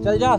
चल जा।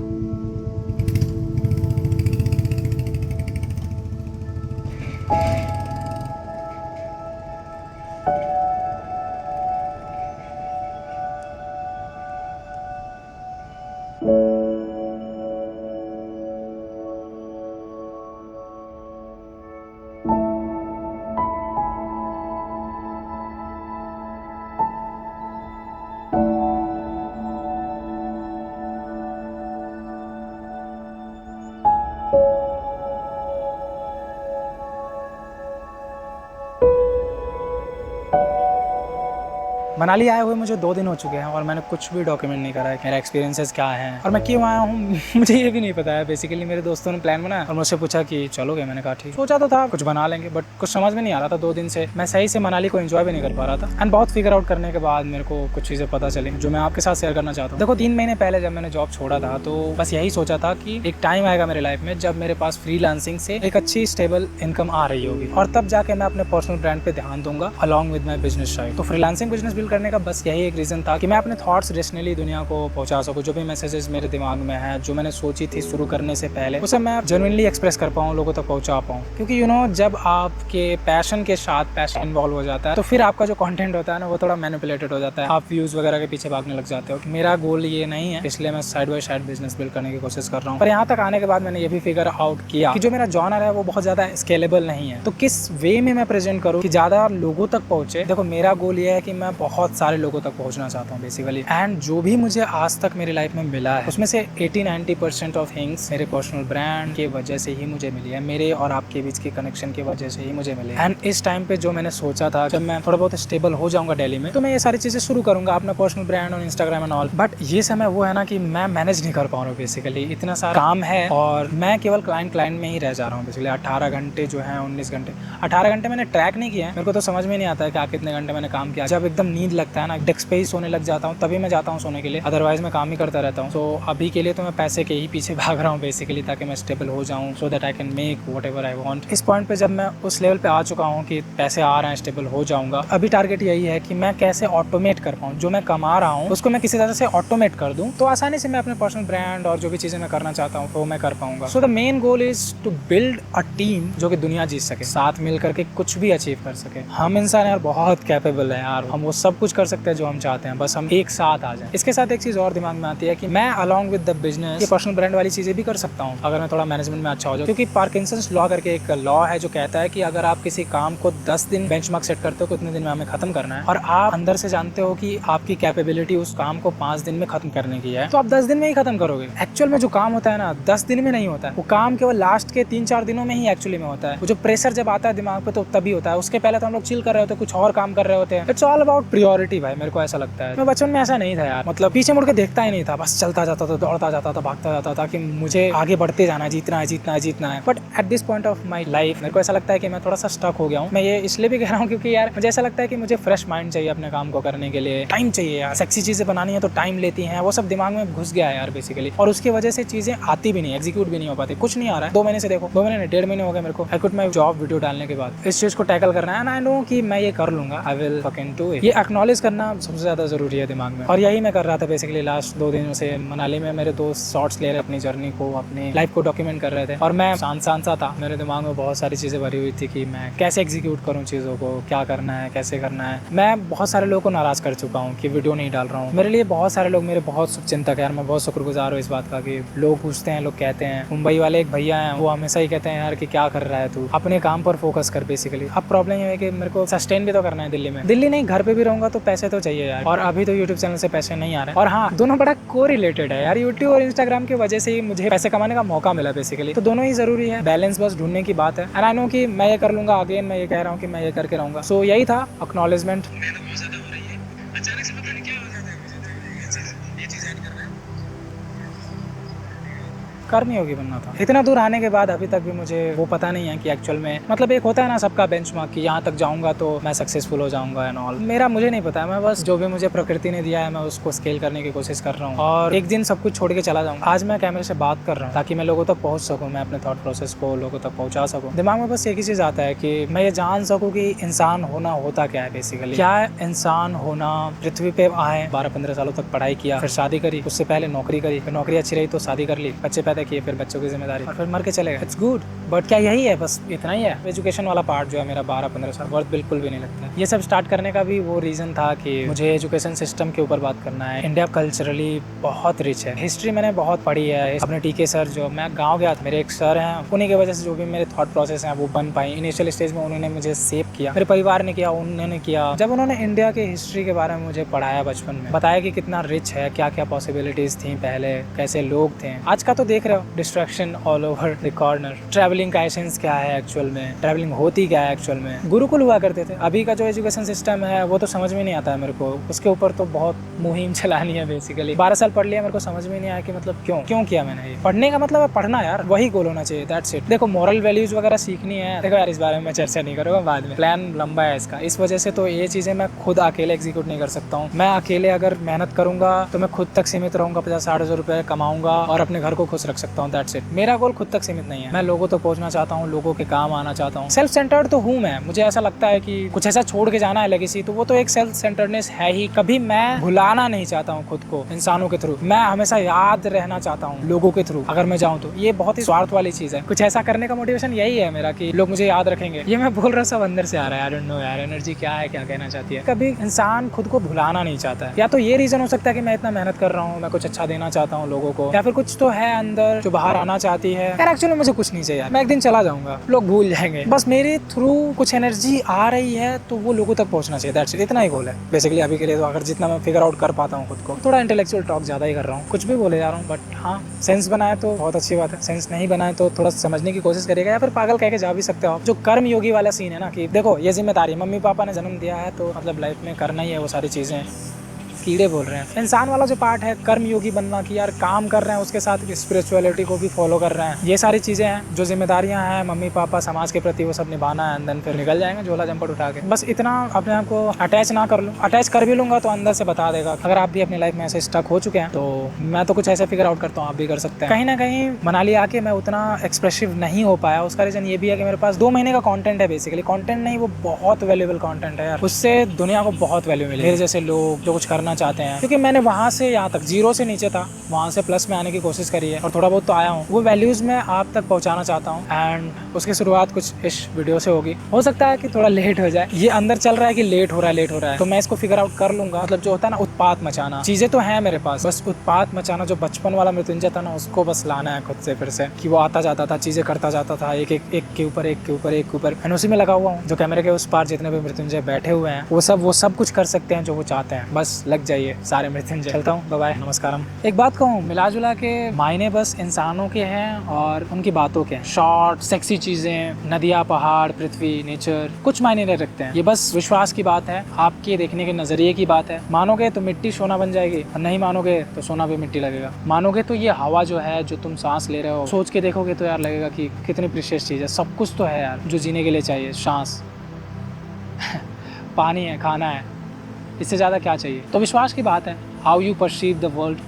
मनाली आए हुए मुझे 2 दिन हो चुके हैं और मैंने कुछ भी डॉक्यूमेंट नहीं करा है मेरा एक्सपीरियंसेस क्या है और मैं क्यों आया हूँ मुझे ये भी नहीं पता है। बेसिकली मेरे दोस्तों ने प्लान बनाया और मुझसे पूछा कि चलोगे, मैंने कहा ठीक। सोचा तो था कुछ बना लेंगे बट कुछ समझ में नहीं आ रहा था। 2 दिन से मैं सही से मनाली को एंजॉय भी नहीं कर पा रहा था एंड बहुत फिगर आउट करने के बाद मेरे को कुछ चीज़ें पता चली जो मैं आपके साथ शेयर करना चाहता हूँ। देखो 3 महीने पहले जब मैंने जॉब छोड़ा था तो बस यही सोचा था कि एक टाइम आएगा मेरे लाइफ में जब मेरे पास फ्रीलांसिंग से एक अच्छी स्टेबल इनकम आ रही होगी और तब जाके मैं अपने पर्सनल ब्रांड पे ध्यान दूंगा along with my business side. तो फ्रीलांसिंग बिजनेस बिल्ड करने का बस यही एक रीजन था कि मैं अपने थॉट्स रेशनली दुनिया को पहुंचा सकूं। जो भी मैसेजेस मेरे दिमाग में है, जो मैंने सोची थी शुरू करने से पहले, उसे मैं जेन्युइनली एक्सप्रेस कर पाऊं, लोगों तक पहुंचा पाऊं। क्योंकि जब आपके पैशन के साथ पैशन इन्वॉल्व हो जाता है तो फिर आपका जो कंटेंट होता है ना वो थोड़ा मैनिपुलेटेड हो जाता है। आप व्यूज वगैरह के पीछे भागने लग जाते हो। मेरा गोल ये नहीं है, इसलिए मैं side by side business build करने की कोशिश कर रहा हूँ। पर यहाँ तक आने के बाद मैंने ये भी फिगर आउट किया कि जो मेरा जॉनर है वो बहुत ज्यादा स्केलेबल नहीं है। तो किस वे में मैं प्रेजेंट करूँ कि ज्यादा लोगों तक पहुंचे। देखो मेरा गोल ये है कि मैं बहुत सारे लोगों तक पहुंचना चाहता हूँ बेसिकली। एंड जो भी मुझे आज तक मेरी लाइफ में मिला है उसमें से 80-90% ऑफ थिंग्स मेरे पर्सनल ब्रांड की वजह से ही मुझे मिली है, मेरे और आपके बीच के कनेक्शन की वजह से ही मुझे मिली है। एंड इस टाइम पे जो मैंने सोचा था जब मैं थोड़ा बहुत स्टेबल हो जाऊंगा दिल्ली में तो मैं ये सारी चीजें शुरू करूंगा, अपना पर्सनल ब्रांड और इंस्टाग्राम एंड ऑल। बट ये समय वो है ना कि मैं मैनेज नहीं कर पा रहा हूँ बेसिकली। इतना सारा काम है और मैं केवल क्लाइंट में ही रह जा रहा हूँ बेसिकली। 18 घंटे जो है 19 घंटे 18 घंटे मैंने ट्रैक नहीं किया है। मेरे को तो समझ में नहीं आता है कि कितने घंटे मैंने काम किया। जब एकदम नींद लगता है ना, डेस्क पे ही सोने लग जाता हूँ, तभी मैं जाता हूँ सोने के लिए, अदरवाइज मैं काम ही करता रहता हूँ। तो अभी के लिए तो मैं पैसे के ही पीछे भाग रहा हूँ बेसिकली, ताकि मैं स्टेबल हो जाऊँ so that I can make what ever I want. इस पॉइंट पे जब मैं उस लेवल पे आ चुका हूँ कि पैसे आ रहे हैं, स्टेबल हो जाऊंगा, अभी टारगेट यही है कि मैं कैसे ऑटोमेट कर पाऊँ। जो मैं कमा रहा हूँ उसको मैं किसी तरह से ऑटोमेट कर दूँ तो आसानी से मैं अपने पर्सनल ब्रांड और जो भी चीजें मैं करना चाहता हूँ वो मैं कर पाऊंगा। So the main goal is to build a team जो कि दुनिया जीत सके, साथ मिल करके कुछ भी अचीव कर सके। हम इंसान यार बहुत कैपेबल है यार, हम वो सब कुछ कर सकते हैं जो हम चाहते हैं, बस हम एक साथ आ जाए। इसके साथ एक चीज और दिमाग में आती है कि मैं अलॉन्ग विद द बिजनेस ये पर्सनल ब्रांड वाली चीजें भी कर सकता हूँ अगर मैं थोड़ा मैनेजमेंट में अच्छा हो जाऊँ। क्योंकि पार्किंसंस लॉ करके एक लॉ है जो कहता है कि अगर आप किसी काम को 10 दिन बेंचमार्क सेट करते हो कि उतने दिन में हमें खत्म करना है और आप अंदर से जानते हो कि आपकी कैपेबिलिटी उस काम को 5 दिन में खत्म करने की है, तो आप 10 दिन में ही खत्म करोगे। एक्चुअल में जो काम होता है ना 10 दिन में नहीं होता है, वो काम केवल लास्ट के 3-4 दिनों में ही एक्चुअली में होता है। वो जो प्रेशर जब आता है दिमाग पे तो तभी होता है। उसके पहले तो हम लोग चिल कर रहे होते हैं, कुछ और काम कर रहे होते हैं। इट्स ऑल अबाउट प्रियोरिटी भाई, मेरे को ऐसा लगता है। मैं बचपन में ऐसा नहीं था यार, मतलब पीछे मुड़ के देखता ही नहीं था, बस चलता जाता था, दौड़ता जाता था, भागता जाता था कि मुझे आगे बढ़ते जाना है, जीतना है, जीतना है, जीतना है। But at this point of my life मेरे को ऐसा लगता है कि मैं थोड़ा सा स्टक हो गया हूँ। मैं ये इसलिए भी कह रहा हूँ क्योंकि यार मुझे ऐसा लगता है कि मुझे फ्रेश माइंड चाहिए अपने काम को करने के लिए, टाइम चाहिए यार। सेक्सी चीजें बनानी है तो टाइम लेती हैं, वो सब दिमाग में घुस गया है यार बेसिकली, और उसकी वजह से चीजें आती भी नहीं, एग्जीक्यूट भी नहीं हो पाती। कुछ नहीं आ रहा है 2 महीने से, देखो 2 महीने 1.5 महीने हो गए मेरे को। I quit my job video डालने के बाद। इस चीज को टैकल करना है, आई नो कि मैं ये कर लूंगा, I will fucking do it. ये एक्नॉलेज करना सबसे ज्यादा जरूरी है दिमाग में, और यही मैं कर रहा था बेसिकली लास्ट 2 दिनों से। मनाली में मेरे दोस्त शॉर्ट्स ले रहे अपनी जर्नी को, अपनी लाइफ को डॉक्यूमेंट कर रहे थे और मैं शांत सा था। मेरे दिमाग में बहुत सारी चीजें भरी हुई थी कि मैं कैसे एग्जीक्यूट करूँ चीजों को, क्या करना है, कैसे करना है। मैं बहुत सारे लोगों को नाराज कर चुका हूँ कि वीडियो नहीं डाल रहा हूँ। मेरे लिए बहुत सारे लोग मेरे बहुत शुभचिंतक है यार, मैं बहुत शुक्रगुजार हूँ इस बात का कि लोग पूछते हैं, लोग कहते हैं। मुंबई वाले एक भैया हैं, वो हमेशा ही कहते हैं यार कि क्या कर रहा है तू, अपने काम पर फोकस कर बेसिकली। अब प्रॉब्लम ये है कि मेरे को सस्टेन भी तो करना है दिल्ली में। दिल्ली नहीं, घर पे भी रहूंगा तो पैसे तो चाहिए यार, और अभी तो यूट्यूब चैनल से पैसे नहीं आ रहे हैं। और हाँ, दोनों बड़ा को रिलेटेड है यार, यूट्यूब और इंस्टाग्राम की वजह से ही मुझे पैसे कमाने का मौका मिला बेसिकली। तो दोनों ही जरूरी है, बैलेंस बस ढूंढने की बात है। एंड आई नो कि मैं ये कर लूंगा, अगेन मैं ये कह रहा हूँ कि मैं ये करके रहूंगा। सो यही था एक्नॉलेजमेंट। मेहनत बहुत ज्यादा हो रही है, अचानक से पता नहीं क्या हो जाता है, मुझे तो ये चीज ऐड करना है। कर्मयोगी बनना था। इतना दूर आने के बाद अभी तक भी मुझे वो पता नहीं है कि एक्चुअल में मतलब एक होता है ना सबका बेंचमार्क कि यहाँ तक जाऊंगा तो मैं सक्सेसफुल हो जाऊंगा एंड ऑल। मेरा मुझे नहीं पता है, मैं बस जो भी मुझे प्रकृति ने दिया है मैं उसको स्केल करने की कोशिश कर रहा हूँ और एक दिन सब कुछ छोड़ के चला जाऊंगा। आज मैं कैमरे से बात कर रहा हूँ ताकि मैं लोगों तक पहुँच सकूँ, मैं अपने थॉट प्रोसेस को लोगों तक पहुँचा सकूँ। दिमाग में बस एक ही चीज़ आता है कि मैं ये जान सकूँ कि इंसान होना होता क्या है बेसिकली। क्या इंसान होना, पृथ्वी पे आए, 12-15 सालों तक पढ़ाई किया, फिर शादी करी, उससे पहले नौकरी करी, फिर नौकरी अच्छी रही तो शादी कर ली, बच्चे पैदा किए, फिर बच्चों की जिम्मेदारी और फिर मर के चले गए। इट्स गुड, बट क्या यही है? बस इतना ही है? एजुकेशन वाला पार्ट जो है मेरा 12-15 साल वर्थ बिल्कुल भी नहीं लगता है। ये सब स्टार्ट करने का भी वो रीज़न था कि मुझे एजुकेशन सिस्टम के ऊपर बात करना है। इंडिया कल्चरली बहुत रिच है, हिस्ट्री मैंने बहुत पढ़ी है। अपने टीके सर जो मैं गाँव गया था, मेरे एक सर हैं, उन्हीं की वजह से जो भी मेरे थॉट प्रोसेस हैं वो बन पाई। इनिशियल स्टेज में उन्होंने मुझे सेव किया, मेरे परिवार ने किया, उन्होंने किया। जब उन्होंने इंडिया की हिस्ट्री के बारे में मुझे पढ़ाया बचपन में, बताया कि कितना रिच है, क्या क्या पॉसिबिलिटीज थी पहले, कैसे लोग थे। आज का तो देख रहे हो, distraction all over the corner. Travelling का एसेंस क्या है एक्चुअल में, ट्रैवलिंग होती क्या है एक्चुअल में। गुरुकुल हुआ करते थे, अभी का जो एजुकेशन सिस्टम है वो तो समझ में नहीं आता है मेरे को। उसके ऊपर तो बहुत मुहिम चलानी है बेसिकली। 12 साल पढ़ लिया, मेरे को समझ में नहीं आया कि मतलब क्यों किया मैंने ये। पढ़ने का मतलब है पढ़ना यार, वही गोल होना चाहिए, दैट्स इट। देखो मॉरल वैल्यूज वगैरह सीखनी है, देखो यार इस बारे में मैं चर्चा नहीं करूँगा, बाद में प्लान लंबा है इसका। इस वजह से तो ये चीज़ें मैं खुद अकेले एग्जीक्यूट नहीं कर सकता हूँ। मैं अकेले अगर मेहनत करूंगा तो मैं खुद तक सीमित रहूंगा, 50-60 हज़ार रुपए कमाऊंगा और अपने घर को खुश रख सकता हूँ, दैट्स इट। मेरा गोल खुद तक सीमित नहीं है, मैं लोगों तक पहुंचना चाहता हूँ, लोगों के काम आना चाहता हूँ। सेल्फ सेंटर्ड तो हूँ मैं, मुझे ऐसा लगता है कि कुछ ऐसा छोड़ के जाना है लेगेसी, तो वो तो एक सेल्फ सेंटर्डनेस है ही। कभी मैं भुलाना नहीं चाहता हूँ खुद को इंसानों के थ्रू, मैं हमेशा याद रहना चाहता हूँ लोगों के थ्रू। अगर मैं जाऊँ तो ये बहुत ही स्वार्थ वाली चीज़ है। कुछ ऐसा करने का मोटिवेशन यही है मेरा कि लोग मुझे याद रखेंगे। ये मैं बोल रहा सब अंदर से आ रहा है, आई डोंट नो यार एनर्जी क्या है, क्या कहना चाहती है। कभी इंसान खुद को भुलाना नहीं चाहता है। या तो ये रीजन हो सकता है कि मैं इतना मेहनत कर रहा हूँ, मैं कुछ अच्छा देना चाहता हूँ लोगों को, या फिर कुछ तो है अंदर जो बाहर आना चाहती है। यार एक्चुअली मुझे कुछ नहीं चाहिए, मैं एक दिन चला जाऊंगा, लोग भूल जाएंगे, बस मेरे थ्रू कुछ एनर्जी आ रही है तो वो लोगों तक पहुंचना चाहिए, दैट्स इट। इतना ही गोल है बेसिकली अभी के लिए। तो अगर जितना मैं फिगर आउट कर पाता हूँ खुद को, थोड़ा इंटेलेक्चुअल टॉक ज्यादा ही कर रहा हूँ, कुछ भी बोले जा रहा हूँ, बट हाँ सेंस बनाए तो बहुत अच्छी बात है, सेंस नहीं बनाए तो थोड़ा समझने की कोशिश करिएगा, या फिर पागल कह के जा भी सकते हो। जो कर्म योगी वाला सीन है ना कि देखो ये जिम्मेदारी, मम्मी पापा ने जन्म दिया है तो मतलब लाइफ में करना ही है वो सारी चीजें। कीड़े बोल रहे हैं। इंसान वाला जो पार्ट है कर्म योगी बनना, कि यार काम कर रहे हैं उसके साथ स्पिरिचुअलिटी को भी फॉलो कर रहे हैं, ये सारी चीजें हैं जो जिम्मेदारियां हैं मम्मी पापा समाज के प्रति, वो सब निभाना है। अंदर फिर निकल जाएंगे झोला झंपट उठा के। बस इतना अपने आप को अटैच ना कर लूँ, अटैच कर भी लूंगा तो अंदर से बता देगा। अगर आप भी अपनी लाइफ में ऐसे स्टक हो चुके हैं तो मैं तो कुछ ऐसे फिगर आउट करता हूँ, आप भी कर सकते हैं। कहीं ना कहीं मनाली आके मैं उतना एक्सप्रेसिव नहीं हो पाया, उसका रीजन ये भी है कि मेरे पास 2 महीने का कंटेंट है बेसिकली। कंटेंट नहीं, वो बहुत वैल्यूएबल कंटेंट है यार, उससे दुनिया को बहुत वैल्यू मिली। मेरे जैसे लोग जो कुछ करना चाहते हैं, क्योंकि मैंने वहाँ से यहाँ तक जीरो से नीचे था, वहाँ से प्लस में आने की कोशिश करी है और थोड़ा बहुत तो आया हूँ। वो वैल्यूज मैं आप तक पहुँचाना चाहता हूँ एंड उसकी शुरुआत कुछ इस वीडियो से होगी। हो सकता है कि थोड़ा लेट हो जाए, ये अंदर चल रहा है कि लेट हो रहा है तो मैं इसको फिगर आउट कर लूंगा। मतलब जो होता है ना उत्पात मचाना, चीजें तो है मेरे पास, बस उत्पात मचाना जो बचपन वाला मृत्युंजय था ना, उसको बस लाना है खुद से फिर से, कि वो आता जाता था, चीजें करता जाता था, एक के ऊपर एक मैं उसी में लगा हुआ हूँ। जो कैमरे के उस पार जितने भी मृत्युंजय बैठे हुए हैं वो सब कुछ कर सकते हैं जो वो चाहते हैं, बस लग जाइए सारे मृत्युंजय। चलता हूँ, बाय बाय, नमस्कारम। एक बात कहूँ, मिला जुला के मायने बस इंसानों के हैं और उनकी बातों के, शॉर्ट सेक्सी चीजें, नदियाँ पहाड़ पृथ्वी नेचर, कुछ मायने नहीं रखते हैं। ये बस विश्वास की बात है, आपके देखने के नजरिए की बात है। मानोगे तो मिट्टी सोना बन जाएगी और नहीं मानोगे तो सोना भी मिट्टी लगेगा। मानोगे तो ये हवा जो है, जो तुम सांस ले रहे हो, सोच के देखोगे तो यार लगेगा कि कितनी प्रीशियस चीज है। सब कुछ तो है यार जो जीने के लिए चाहिए, सांस पानी है, खाना है, इससे ज्यादा क्या चाहिए। तो विश्वास की बात है, how you perceive the world